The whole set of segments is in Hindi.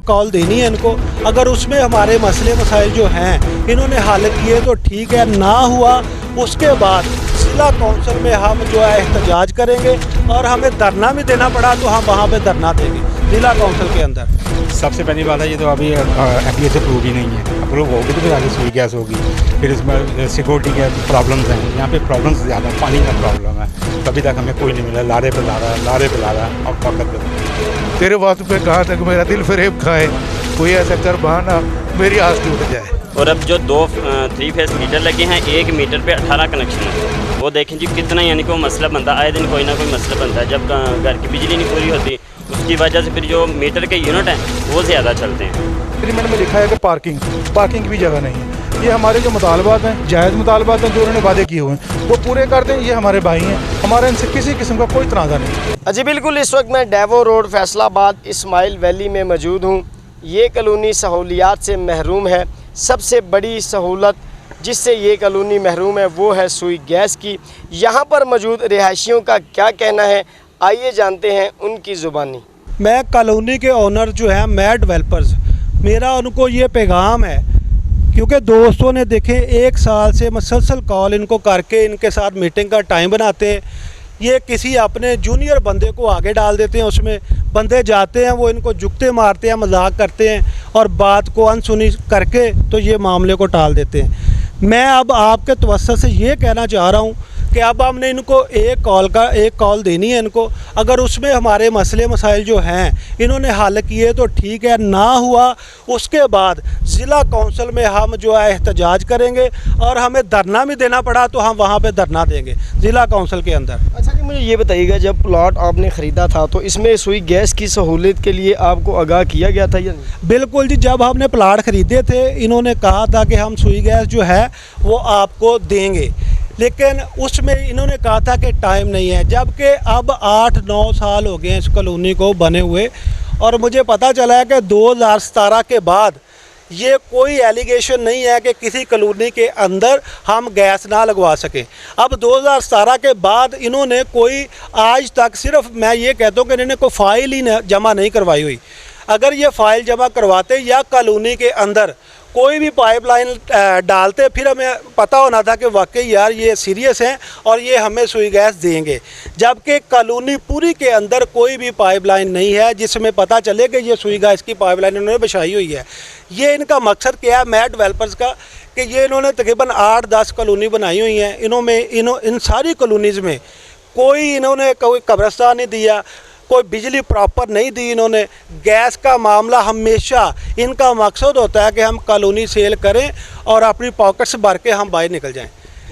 कॉल देनी है इनको। अगर उसमें हमारे मसले मसाइल जो हैं इन्होंने हल किए तो ठीक है, ना हुआ उसके बाद ज़िला कौंसिल में हम जो है एहतजाज करेंगे और हमें धरना भी देना पड़ा तो हम वहाँ पे धरना देंगे ज़िला कौंसिल के अंदर। सबसे पहली बात है ये तो अभी एफडीए से प्रूव ही नहीं है, अप्रूव होगी तो फिर आगे सुई गैस होगी। फिर इसमें सिक्योरिटी के प्रॉब्लम्स हैं, यहाँ पे प्रॉब्लम्स ज़्यादा, पानी का प्रॉब्लम है। कभी तक हमें कोई नहीं मिला, लारे पे ला रहा अब वक्त तेरे बात पे कहाँ तक मेरा दिल फरेब खाए, कोई ऐसा कर बहाना मेरी आस टूट जाए। और अब जो 2 3 फेस मीटर लगे हैं, 1 मीटर पे 18 कनेक्शन है, वो देखें जी कितना, यानी कि वो मसला बनता है, आए दिन कोई ना कोई मसला बनता है। जब घर की बिजली नहीं पूरी होती उसकी वजह से फिर जो मीटर के यूनिट हैं वो ज़्यादा चलते हैं। एग्रीमेंट में लिखा है कि पार्किंग की भी जगह नहीं है। ये हमारे जो मुतालबात हैं, जायज़ मुतालबात हैं, जो उन्होंने वादे किए हुए हैं वो पूरे कर दें। ये हमारे भाई हैं, हमारा इनसे किसी किस्म का कोई तनाज़ा नहीं। जी बिल्कुल, इस वक्त मैं Daewoo road Faisalabad Ismail valley में मौजूद हूँ। ये कॉलोनी सहूलियात से महरूम है। सबसे बड़ी सहूलत जिससे ये कॉलोनी महरूम है वो है सुई गैस की। यहाँ पर मौजूद रिहायशियों का क्या कहना है, आइए जानते हैं उनकी ज़ुबानी। मैं कॉलोनी के ओनर जो है मैं डेवलपर्स, मेरा उनको ये पैगाम है, क्योंकि दोस्तों ने देखें 1 साल से मुसलसल कॉल इनको करके इनके साथ मीटिंग का टाइम बनाते हैं। ये किसी अपने जूनियर बंदे को आगे डाल देते हैं, उसमें बंदे जाते हैं, वो इनको जुगते मारते हैं, मजाक करते हैं और बात को अनसुनी करके तो ये मामले को टाल देते हैं। मैं अब आपके तवज्जो से ये कहना चाह रहा हूँ कि अब हमने इनको एक कॉल देनी है इनको। अगर उसमें हमारे मसले मसाइल जो हैं इन्होंने हल किए तो ठीक है, ना हुआ उसके बाद ज़िला कौंसिल में हम जो है एहतजाज करेंगे और हमें धरना भी देना पड़ा तो हम वहाँ पे धरना देंगे ज़िला कौंसिल के अंदर। अच्छा जी, मुझे ये बताइएगा, जब प्लॉट आपने ख़रीदा था तो इसमें सुई गैस की सहूलियत के लिए आपको आगाह किया गया था या नहीं? बिल्कुल जी, जब हमने प्लाट ख़रीदे थे इन्होंने कहा था कि हम सुई गैस जो है वो आपको देंगे, लेकिन उसमें इन्होंने कहा था कि टाइम नहीं है। जबकि अब 8-9 साल हो गए इस कॉलोनी को बने हुए और मुझे पता चला है कि 2017 के बाद ये कोई एलिगेशन नहीं है कि किसी कॉलोनी के अंदर हम गैस ना लगवा सकें। अब 2017 के बाद इन्होंने कोई आज तक, सिर्फ मैं ये कहता हूँ कि इन्होंने कोई फ़ाइल ही जमा नहीं करवाई हुई। अगर ये फ़ाइल जमा करवाते या कॉलोनी के अंदर कोई भी पाइपलाइन डालते, फिर हमें पता होना था कि वाकई यार ये सीरियस हैं और ये हमें सुई गैस देंगे। जबकि कॉलोनी पूरी के अंदर कोई भी पाइपलाइन नहीं है जिसमें पता चले कि ये सुई गैस की पाइपलाइन इन्होंने बिछाई हुई है। ये इनका मकसद क्या है मैट डेवलपर्स का, कि ये इन्होंने तकरीबन 8-10 कॉलोनी बनाई हुई हैं। इन सारी कॉलोनीज़ में कोई इन्होंने कोई कब्रिस्तान नहीं दिया, कोई बिजली प्रॉपर नहीं दी इन्होंने। गैस का मामला हमेशा इनका मकसद होता है कि हम कॉलोनी सेल करें और अपनी पॉकेट्स भर के हम बाहर निकल जाएं।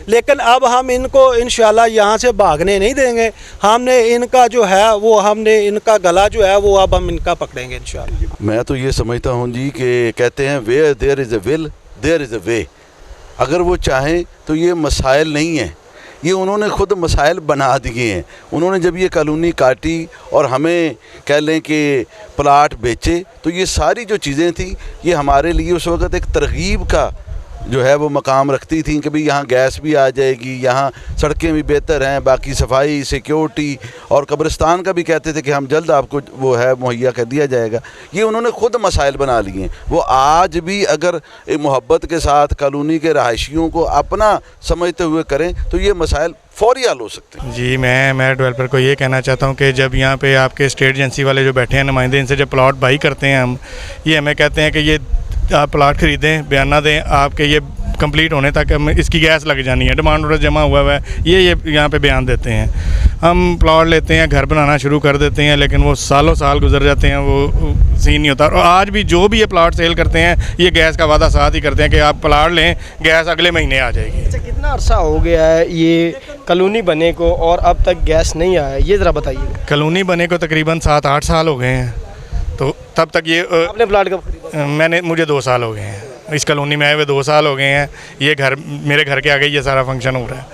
लेकिन अब हम इनको इंशाल्लाह यहाँ से भागने नहीं देंगे। हमने इनका जो है वो हमने इनका गला जो है वो अब हम इनका पकड़ेंगे इंशाल्लाह। मैं तो ये समझता हूँ जी कि कहते हैं where there is a will there is a way. अगर वो चाहें तो ये मसाइल नहीं है, ये उन्होंने ख़ुद मसाइल बना दिए हैं। उन्होंने जब ये कॉलोनी काटी और हमें कह लें कि प्लाट बेचे, तो ये सारी जो चीज़ें थी ये हमारे लिए उस वक़्त एक तरगीब का जो है वो मकाम रखती थी कि भाई यहाँ गैस भी आ जाएगी, यहाँ सड़कें भी बेहतर हैं, बाकी सफाई, सिक्योरिटी और कब्रिस्तान का भी कहते थे कि हम जल्द आपको वो है मुहैया कर दिया जाएगा। ये उन्होंने ख़ुद मसाइल बना लिए हैं। वो आज भी अगर मोहब्बत के साथ कॉलोनी के रहायशियों को अपना समझते हुए करें तो ये मसाइल फौरी हल हो सकते हैं। जी, मैं डेवलपर को ये कहना चाहता हूँ कि जब यहाँ पे आपके स्टेट एजेंसी वाले जो बैठे हैं नुमाइंदे, इनसे जब प्लॉट बाई करते हैं हम, ये हमें कहते हैं कि ये आप प्लाट ख़रीदें, बयाना दें आपके ये कंप्लीट होने तक हम इसकी गैस लग जानी है, डिमांड ऑर्डर जमा हुआ है, ये यहाँ पे बयान देते हैं। हम प्लॉट लेते हैं, घर बनाना शुरू कर देते हैं, लेकिन वो सालों साल गुजर जाते हैं, वो सीन नहीं होता। और आज भी जो भी ये प्लाट सेल करते हैं ये गैस का वादा साथ ही करते हैं कि आप प्लाट लें, गैस अगले महीने आ जाएगी। अच्छा, कितना अर्सा हो गया है ये कॉलोनी बने को और अब तक गैस नहीं आया, ये ज़रा बताइए। कॉलोनी बने को तकरीबन 7-8 साल हो गए हैं, तो तब तक ये आपने प्लाट कब खरीदा? मुझे 2 साल हो गए हैं इस कॉलोनी में आए हुए, 2 साल हो गए हैं। ये घर मेरे घर के आगे ये सारा फंक्शन हो रहा है,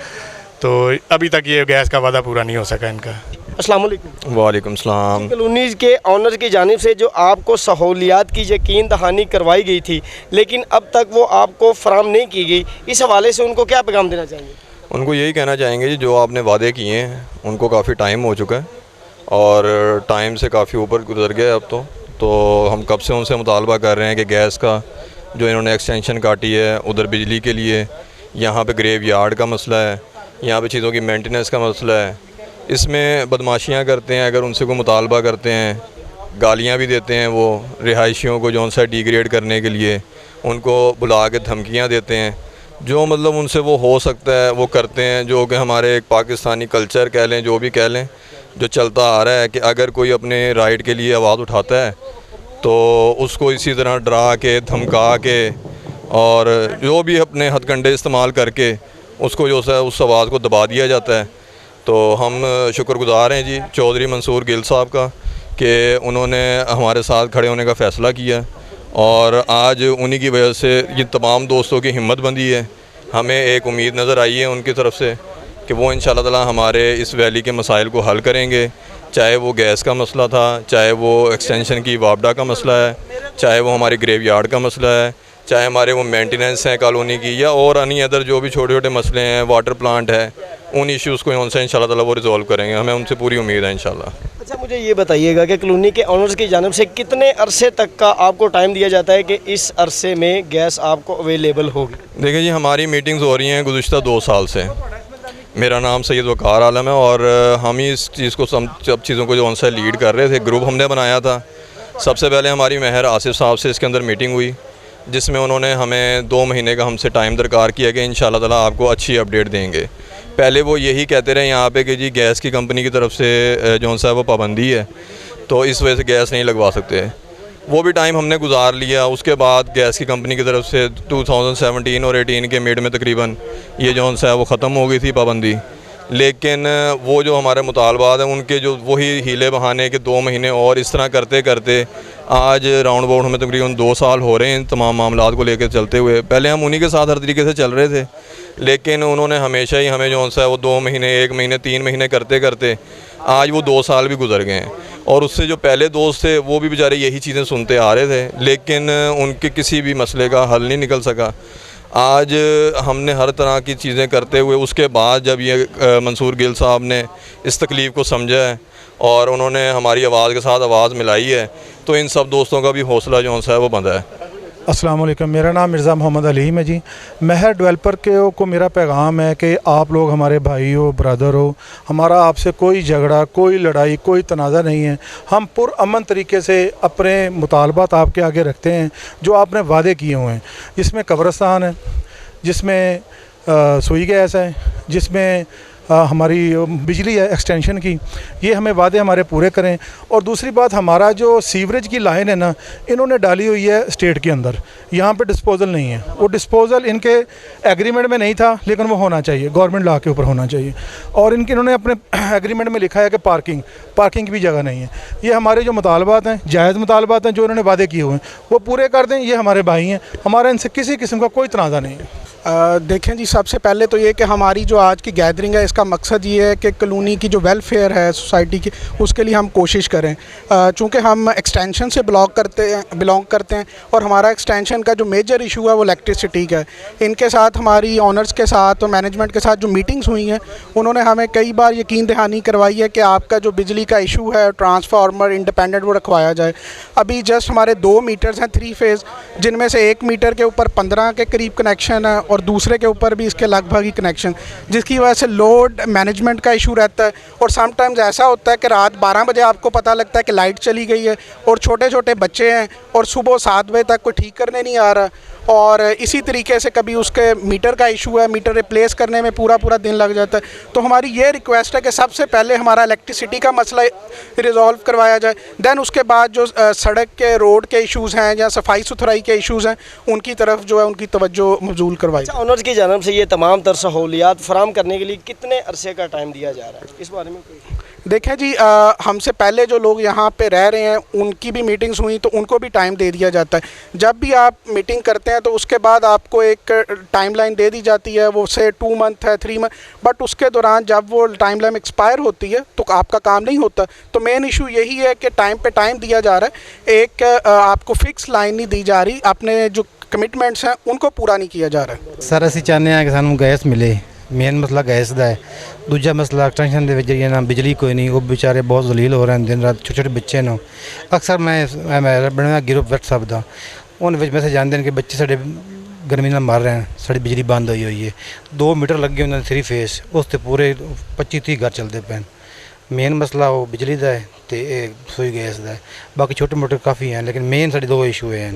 तो अभी तक ये गैस का वादा पूरा नहीं हो सका इनका। अस्सलाम वालेकुम। वालेकुम सलाम। कॉलोनी के ऑनर की जानिब से जो आपको सहूलियात की यकीन दहानी करवाई गई थी लेकिन अब तक वो आपको फराहम नहीं की गई, इस हवाले से उनको क्या पैगाम देना चाहेंगे? उनको यही कहना चाहेंगे जो आपने वादे किए हैं उनको काफ़ी टाइम हो चुका है और टाइम से काफ़ी ऊपर गुजर गया अब तो तो हम कब से उनसे मुतालबा कर रहे हैं कि गैस का जो इन्होंने एक्सटेंशन काटी है उधर बिजली के लिए, यहाँ पे ग्रेव यार्ड का मसला है, यहाँ पे चीज़ों की मेंटेनेंस का मसला है, इसमें बदमाशियाँ करते हैं। अगर उनसे कोई मुतालबा करते हैं, गालियाँ भी देते हैं वो रिहायशियों को जो उनसे डिग्रेड करने के लिए, उनको बुला के धमकियाँ देते हैं। जो मतलब उनसे वो हो सकता है वो करते हैं, जो कि हमारे एक पाकिस्तानी कल्चर कह लें, जो भी कह लें, जो चलता आ रहा है कि अगर कोई अपने राइट के लिए आवाज़ उठाता है तो उसको इसी तरह डरा के, धमका के और जो भी अपने हथकंडे इस्तेमाल करके उसको जो है उस आवाज़ को दबा दिया जाता है। तो हम शुक्रगुज़ार हैं जी चौधरी मंसूर गिल साहब का कि उन्होंने हमारे साथ खड़े होने का फ़ैसला किया और आज उन्हीं की वजह से ये तमाम दोस्तों की हिम्मत बंधी है। हमें एक उम्मीद नज़र आई है उनकी तरफ से कि वो इंशाल्लाह ताला हमारे इस वैली के मसाइल को हल करेंगे, चाहे वो गैस का मसला था, चाहे वो एक्सटेंशन की वापडा का मसला है, चाहे वो हमारे ग्रेव यार्ड का मसला है, चाहे हमारे वो मेंटेनेंस हैं कॉलोनी की, या और अन्य अदर जो भी छोटे छोटे मसले हैं, वाटर प्लांट है, उन इश्यूज़ को उनसे इंशाल्लाह ताला वो रिजॉल्व करेंगे। हमें उनसे पूरी उम्मीद है इंशाल्लाह। अच्छा, मुझे ये बताइएगा कि कॉलोनी के ऑनर्स की जानिब से कितने अरसे तक का आपको टाइम दिया जाता है कि इस अरसे में गैस आपको अवेलेबल होगी? देखिए जी, हमारी मीटिंग्स हो रही हैं गुज़िश्ता 2 साल से। मेरा नाम सैयद वक़ार आलम है और हम ही इस चीज़ को सब चीज़ों को जो उनसे लीड कर रहे थे। ग्रुप हमने बनाया था। सबसे पहले हमारी महर आसिफ साहब से इसके अंदर मीटिंग हुई, जिसमें उन्होंने हमें 2 महीने का हमसे टाइम दरकार किया कि इंशाल्लाह ताला आपको अच्छी अपडेट देंगे। पहले वो यही कहते रहे यहाँ पे कि जी गैस की कंपनी की तरफ से जो सा वो पाबंदी है, तो इस वजह से गैस नहीं लगवा सकते। वो भी टाइम हमने गुजार लिया। उसके बाद गैस की कंपनी की तरफ से 2017 और 18 के मिड में तकरीबन ये जो सा वो ख़त्म हो गई थी पाबंदी। लेकिन वो जो हमारे मुतालबात हैं उनके जो वही हीले बहाने के 2 महीने और इस तरह करते करते आज राउंड अबाउट हमें तकरीबन 2 साल हो रहे हैं इन तमाम मामलात को लेकर चलते हुए। पहले हम उन्हीं के साथ हर तरीके से चल रहे थे, लेकिन उन्होंने हमेशा ही हमें जो सा वो 2 महीने, 1 महीने, 3 महीने करते करते आज वो 2 साल भी गुजर गए हैं। और उससे जो पहले दोस्त थे वो भी बेचारे यही चीज़ें सुनते आ रहे थे, लेकिन उनके किसी भी मसले का हल नहीं निकल सका। आज हमने हर तरह की चीज़ें करते हुए उसके बाद जब ये मंसूर गिल साहब ने इस तकलीफ़ को समझा है और उन्होंने हमारी आवाज़ के साथ आवाज़ मिलाई है, तो इन सब दोस्तों का भी हौसला जो है वो बंधा है। अस्सलाम वालेकुम, मेरा नाम मिर्ज़ा मोहम्मद अलीम है जी। महर डेवलपर को मेरा पैगाम है कि आप लोग हमारे भाई हो, ब्रदर हो, हमारा आपसे कोई झगड़ा, कोई लड़ाई, कोई तनाज़ा नहीं है। हम पुरअमन तरीके से अपने मुतालबात आपके आगे रखते हैं जो आपने वादे किए हुए हैं, जिसमें कब्रिस्तान है, जिसमें सुई गैस है, जिसमें हमारी बिजली है एक्सटेंशन की। ये हमें वादे हमारे पूरे करें। और दूसरी बात, हमारा जो सीवरेज की लाइन है ना, इन्होंने डाली हुई है स्टेट के अंदर, यहाँ पे डिस्पोज़ल नहीं है। वो डिस्पोज़ल इनके एग्रीमेंट में नहीं था, लेकिन वो होना चाहिए, गवर्नमेंट लॉ के ऊपर होना चाहिए। और इन्होंने अपने एग्रीमेंट में लिखा है कि पार्किंग की भी जगह नहीं है। ये हमारे जो मुतालबात हैं, जायज़ मुतालबात हैं, जो इन्होंने वादे किए हुए हैं वो पूरे कर दें। ये हमारे भाई हैं, हमारा इनसे किसी किस्म का कोई तनाज़ा नहीं है। देखें जी, सबसे पहले तो ये कि हमारी जो आज की गैदरिंग है, इसका मकसद ये है कि कॉलोनी की जो वेलफेयर है सोसाइटी की, उसके लिए हम कोशिश करें। चूँकि हम एक्सटेंशन से बिलोंग करते हैं और हमारा एक्सटेंशन का जो मेजर इशू है वो इलेक्ट्रिसिटी का है। इनके साथ हमारी ऑनर्स के साथ और मैनेजमेंट के साथ जो मीटिंग्स हुई हैं, उन्होंने हमें कई बार यकीन दहानी करवाई है कि आपका जो बिजली का इशू है, ट्रांसफार्मर इंडिपेंडेंट, वो रखवाया जाए। अभी जस्ट हमारे 2 मीटर्स हैं 3 फेज़, जिनमें से 1 मीटर के ऊपर 15 के करीब कनेक्शन है और दूसरे के ऊपर भी इसके लगभग ही कनेक्शन, जिसकी वजह से लोड मैनेजमेंट का इशू रहता है। और समटाइम्स ऐसा होता है कि रात 12 बजे आपको पता लगता है कि लाइट चली गई है और छोटे छोटे बच्चे हैं और सुबह 7 बजे तक कोई ठीक करने नहीं आ रहा। और इसी तरीके से कभी उसके मीटर का इशू है, मीटर रिप्लेस करने में पूरा दिन लग जाता है। तो हमारी ये रिक्वेस्ट है कि सबसे पहले हमारा इलेक्ट्रिसिटी का मसला रिजॉल्व करवाया जाए, दैन उसके बाद जो सड़क के, रोड के इश्यूज़ हैं या सफाई सुथराई के इश्यूज़ हैं, उनकी तरफ जो है उनकी तवज्जो मबजूल करवाई। ऑनर्स की जानिब से ये तमाम तर सहूलियात फराम करने के लिए कितने अरसे का टाइम दिया जा रहा है, इस बारे में कोई? देखें जी, हमसे पहले जो लोग यहाँ पे रह रहे हैं उनकी भी मीटिंग्स हुई, तो उनको भी टाइम दे दिया जाता है। जब भी आप मीटिंग करते हैं तो उसके बाद आपको एक टाइमलाइन दे दी जाती है, वो से 2 मंथ है, 3 मंथ, बट उसके दौरान जब वो टाइमलाइन एक्सपायर होती है तो आपका काम नहीं होता। तो मेन इशू यही है कि टाइम पे टाइम दिया जा रहा है, एक आपको फिक्स लाइन नहीं दी जा रही, अपने जो कमिटमेंट्स हैं उनको पूरा नहीं किया जा रहा है। सर असी चाहते हैं कि सानू गैस मिले, ਮੇਨ ਮਸਲਾ ਗੈਸ ਦਾ ਹੈ। ਦੂਜਾ ਮਸਲਾ ਐਕਸਟੈਂਸ਼ਨ ਦੇ ਵਿੱਚ ਜਿਹੜੀ ਨਾ ਬਿਜਲੀ ਕੋਈ ਨਹੀਂ, ਉਹ ਵਿਚਾਰੇ ਬਹੁਤ ਜ਼ਲੀਲ ਹੋ ਰਹੇ ਨੇ ਦਿਨ ਰਾਤ। ਛੋਟੇ ਛੋਟੇ ਬੱਚੇ ਨੂੰ ਅਕਸਰ ਮੈਂ ਬਣਿਆ ਗਰੁੱਪ WhatsApp ਦਾ, ਉਹਦੇ ਵਿੱਚ ਮੈਸੇਜ ਆਉਂਦੇ ਨੇ ਕਿ ਬੱਚੇ ਸਾਡੇ ਗਰਮੀ ਨਾਲ ਮਰ ਰਹੇ ਹਨ, ਸਾਡੀ ਬਿਜਲੀ ਬੰਦ ਹੋਈ ਹੈ। 2 ਮੀਟਰ ਲੱਗੇ ਉਹਨਾਂ ਦੇ 3 ਫੇਸ, ਉਸ 'ਤੇ ਪੂਰੇ 25-30 ਘਰ ਚੱਲਦੇ ਪਏ। ਮੇਨ ਮਸਲਾ ਉਹ ਬਿਜਲੀ ਦਾ ਹੈ ਤੇ ਇਹ ਰਸੋਈ गैस ਦਾ है। बाकी छोटे मोटे काफ़ी हैं, लेकिन मेन साढ़े 2 इशू हैं,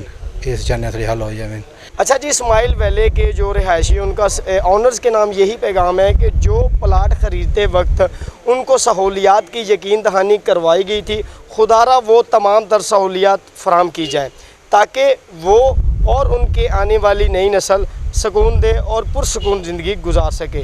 इस चाहने साढ़े हल हो जाए। अच्छा जी, इस्माइल वैली के जो रिहायशी उनका ऑनर्स के नाम यही पैगाम है कि जो प्लाट ख़रीदते वक्त उनको सहूलियात की यकीन दहानी करवाई गई थी, खुदारा वो तमाम तर सहूलियात फराम की जाएँ ताकि वो और उनके आने वाली नई नस्ल सुकून दे और पुरसुकून ज़िंदगी गुजार सके।